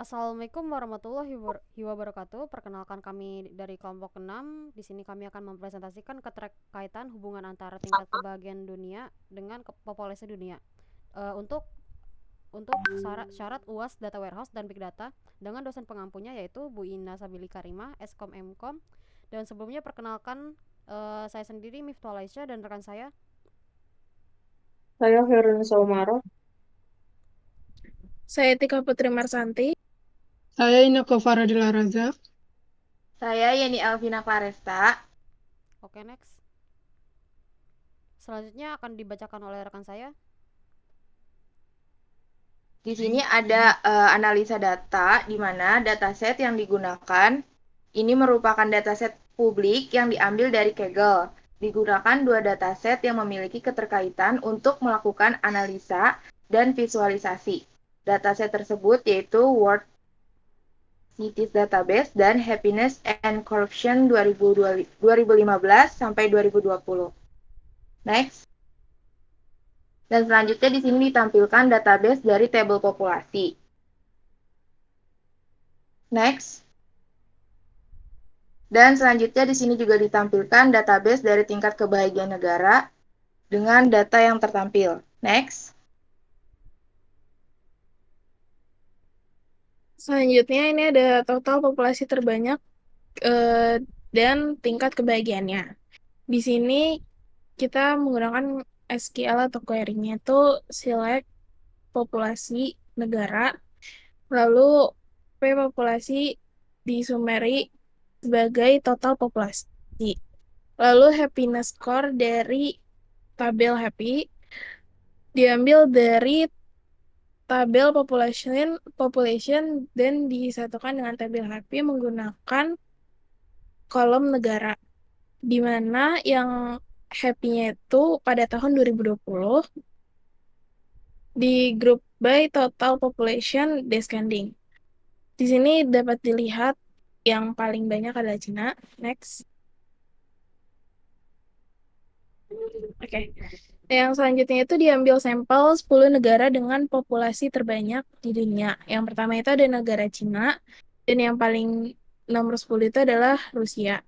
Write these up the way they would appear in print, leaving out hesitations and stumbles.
Assalamualaikum warahmatullahi wabarakatuh. Perkenalkan kami dari kelompok 6. Di sini kami akan mempresentasikan keterkaitan hubungan antara tingkat kebahagiaan dunia dengan populasi dunia. Untuk syarat UAS Data Warehouse dan Big Data dengan dosen pengampunya yaitu Bu Ina Sabili Karima, Eskom Mkom. Dan sebelumnya perkenalkan saya sendiri Miftah Aisyah dan rekan saya. Saya Herun Saumaro. Saya Tika Putri Marsanti. Saya Inneke Faradila Raza. Saya Yani Alvina Claresta. Oke, next. Selanjutnya akan dibacakan oleh rekan saya. Di sini ada analisa data, di mana dataset yang digunakan ini merupakan dataset publik yang diambil dari Kaggle. Digunakan dua dataset yang memiliki keterkaitan untuk melakukan analisa dan visualisasi. Dataset tersebut yaitu World Cities Database dan Happiness and Corruption 2015 sampai 2020. Next. Dan selanjutnya di sini ditampilkan database dari tabel populasi. Next. Dan selanjutnya di sini juga ditampilkan database dari tingkat kebahagiaan negara dengan data yang tertampil. Next. Selanjutnya ini ada total populasi terbanyak dan tingkat kebahagiaannya. Di sini kita menggunakan SQL atau query-nya itu select populasi negara, lalu P populasi disumeri sebagai total populasi. Lalu happiness score dari tabel happy diambil dari tabel population dan disatukan dengan tabel happy menggunakan kolom negara, di mana yang happy-nya itu pada tahun 2020 di grup by total population descending. Di sini dapat dilihat yang paling banyak adalah Cina. Next. Oke. Yang selanjutnya itu diambil sampel 10 negara dengan populasi terbanyak di dunia. Yang pertama itu ada negara Cina, dan yang paling nomor 10 itu adalah Rusia.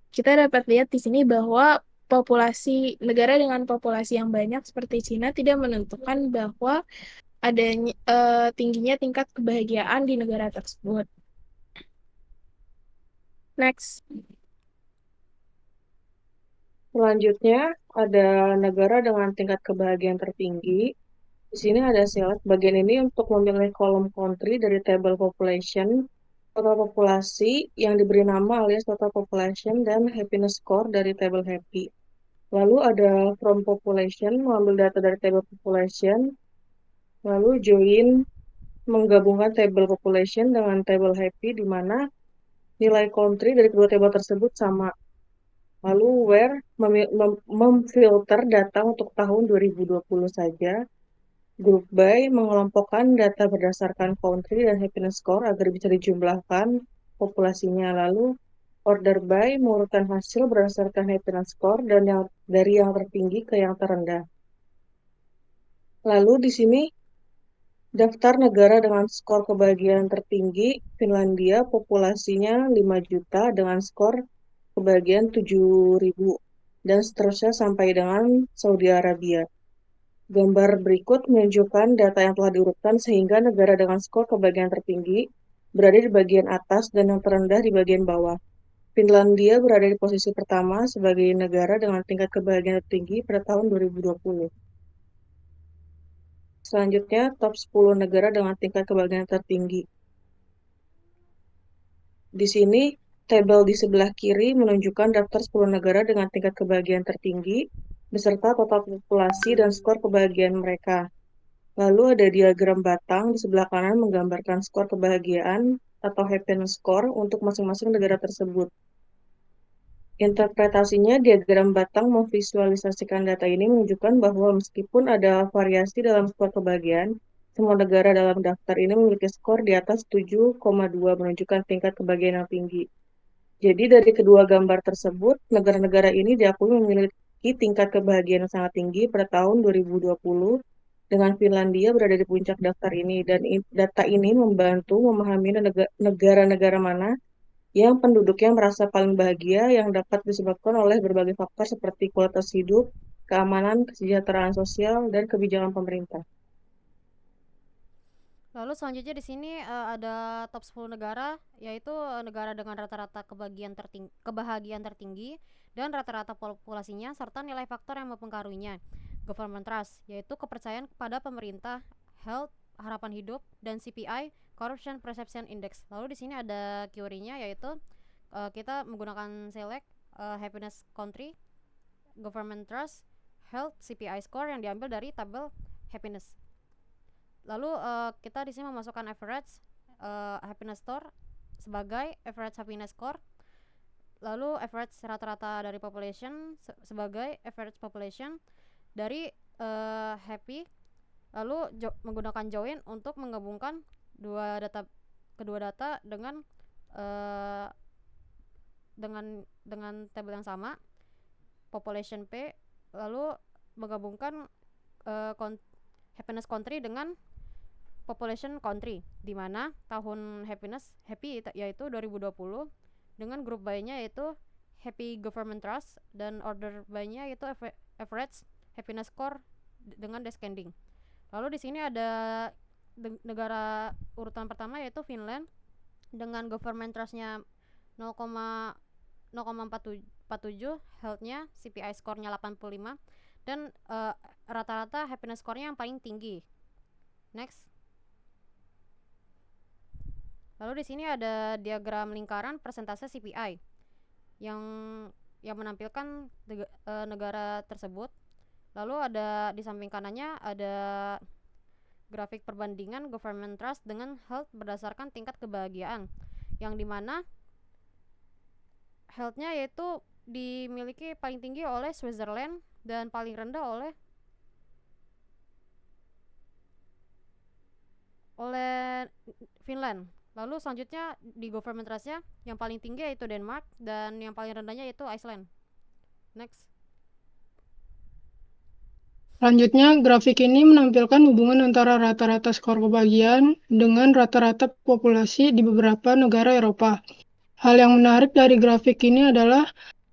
Kita dapat lihat di sini bahwa populasi negara dengan populasi yang banyak seperti Cina tidak menentukan bahwa adanya tingginya tingkat kebahagiaan di negara tersebut. Next. Selanjutnya ada negara dengan tingkat kebahagiaan tertinggi. Di sini ada select bagian ini untuk memilih kolom country dari table population, total populasi yang diberi nama alias total population, dan happiness score dari table happy. Lalu ada from population, mengambil data dari table population, lalu join, menggabungkan table population dengan table happy, di mana nilai country dari kedua table tersebut sama. Lalu where memfilter data untuk tahun 2020 saja. Group by mengelompokkan data berdasarkan country dan happiness score agar bisa dijumlahkan populasinya. Lalu order by mengurutkan hasil berdasarkan happiness score dan dari yang tertinggi ke yang terendah. Lalu di sini daftar negara dengan skor kebahagiaan tertinggi. Finlandia populasinya 5 juta dengan skor kebahagiaan 7.000 dan seterusnya sampai dengan Saudi Arabia. Gambar berikut menunjukkan data yang telah diurutkan sehingga negara dengan skor kebahagiaan tertinggi berada di bagian atas dan yang terendah di bagian bawah. Finlandia berada di posisi pertama sebagai negara dengan tingkat kebahagiaan tertinggi pada tahun 2020. Selanjutnya, top 10 negara dengan tingkat kebahagiaan tertinggi. Di sini, tabel di sebelah kiri menunjukkan daftar 10 negara dengan tingkat kebahagiaan tertinggi, beserta total populasi dan skor kebahagiaan mereka. Lalu ada diagram batang di sebelah kanan menggambarkan skor kebahagiaan atau happiness score untuk masing-masing negara tersebut. Interpretasinya, diagram batang memvisualisasikan data ini menunjukkan bahwa meskipun ada variasi dalam skor kebahagiaan, semua negara dalam daftar ini memiliki skor di atas 7,2 menunjukkan tingkat kebahagiaan yang tinggi. Jadi dari kedua gambar tersebut, negara-negara ini diakui memiliki tingkat kebahagiaan yang sangat tinggi pada tahun 2020 dengan Finlandia berada di puncak daftar ini. Dan data ini membantu memahami negara-negara mana yang penduduknya merasa paling bahagia yang dapat disebabkan oleh berbagai faktor seperti kualitas hidup, keamanan, kesejahteraan sosial, dan kebijakan pemerintah. Lalu selanjutnya di sini ada top 10 negara, yaitu negara dengan rata-rata kebahagiaan tertinggi dan rata-rata populasinya serta nilai faktor yang mempengaruhinya. Government trust, yaitu kepercayaan kepada pemerintah, health, harapan hidup, dan CPI, Corruption Perception Index. Lalu di sini ada QRI-nya, yaitu kita menggunakan select happiness country, government trust, health, CPI score yang diambil dari tabel happiness. Lalu kita di sini memasukkan average happiness score sebagai average happiness score. Lalu average rata-rata dari population sebagai average population dari happy. Lalu menggunakan join untuk menggabungkan kedua data dengan tabel yang sama, population P. Lalu menggabungkan happiness country dengan population country, di mana tahun happy yaitu 2020, dengan grup by-nya yaitu happy government trust, dan order by-nya yaitu average happiness score dengan descending. Lalu di sini ada negara urutan pertama yaitu Finland dengan government trust-nya 0,47, health-nya CPI score-nya 85, dan rata-rata happiness score-nya yang paling tinggi. Next. Lalu di sini ada diagram lingkaran persentase CPI yang menampilkan negara tersebut. Lalu ada di samping kanannya ada grafik perbandingan government trust dengan health berdasarkan tingkat kebahagiaan, yang dimana health-nya yaitu dimiliki paling tinggi oleh Switzerland dan paling rendah oleh Finland. Lalu selanjutnya di government trust-nya yang paling tinggi yaitu Denmark dan yang paling rendahnya yaitu Iceland. Next. Selanjutnya, grafik ini menampilkan hubungan antara rata-rata skor kebahagiaan dengan rata-rata populasi di beberapa negara Eropa. Hal yang menarik dari grafik ini adalah,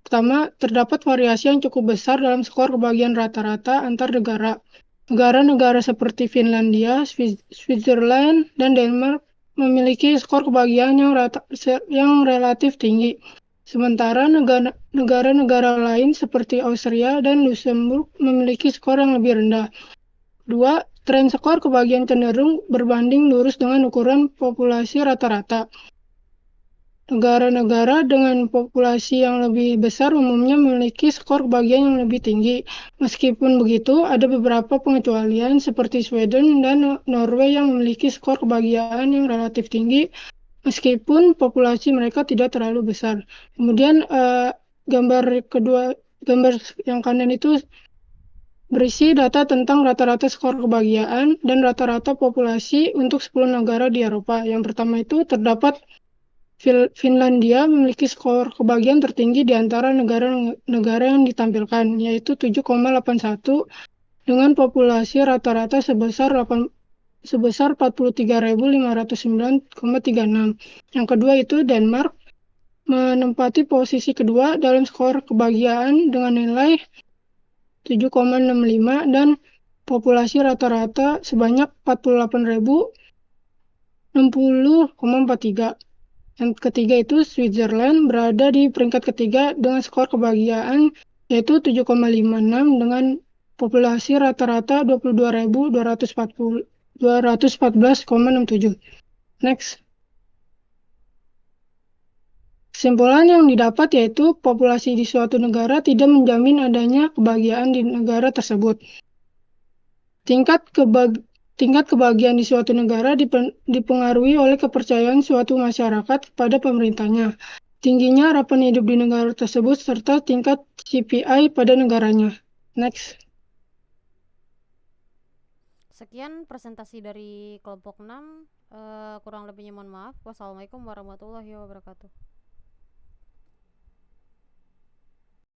pertama, terdapat variasi yang cukup besar dalam skor kebahagiaan rata-rata antar negara. Negara-negara seperti Finlandia, Switzerland, dan Denmark memiliki skor kebahagiaan yang relatif tinggi. Sementara negara-negara lain seperti Austria dan Luxembourg memiliki skor yang lebih rendah. Kedua, tren skor kebahagiaan cenderung berbanding lurus dengan ukuran populasi rata-rata. Negara-negara dengan populasi yang lebih besar umumnya memiliki skor kebahagiaan yang lebih tinggi. Meskipun begitu, ada beberapa pengecualian seperti Sweden dan Norway yang memiliki skor kebahagiaan yang relatif tinggi, meskipun populasi mereka tidak terlalu besar. Kemudian gambar yang kanan itu berisi data tentang rata-rata skor kebahagiaan dan rata-rata populasi untuk 10 negara di Eropa. Yang pertama itu terdapat Finlandia memiliki skor kebahagiaan tertinggi di antara negara-negara yang ditampilkan, yaitu 7,81 dengan populasi rata-rata sebesar 43.509,36. Yang kedua itu Denmark menempati posisi kedua dalam skor kebahagiaan dengan nilai 7,65 dan populasi rata-rata sebanyak 48.060,43. Yang ketiga itu Switzerland berada di peringkat ketiga dengan skor kebahagiaan yaitu 7,56 dengan populasi rata-rata 22.214,67. Next. Kesimpulan yang didapat yaitu populasi di suatu negara tidak menjamin adanya kebahagiaan di negara tersebut. Tingkat kebahagiaan di suatu negara dipengaruhi oleh kepercayaan suatu masyarakat kepada pemerintahnya, tingginya harapan hidup di negara tersebut, serta tingkat CPI pada negaranya. Next. Sekian presentasi dari kelompok 6. Kurang lebihnya mohon maaf. Wassalamualaikum warahmatullahi wabarakatuh.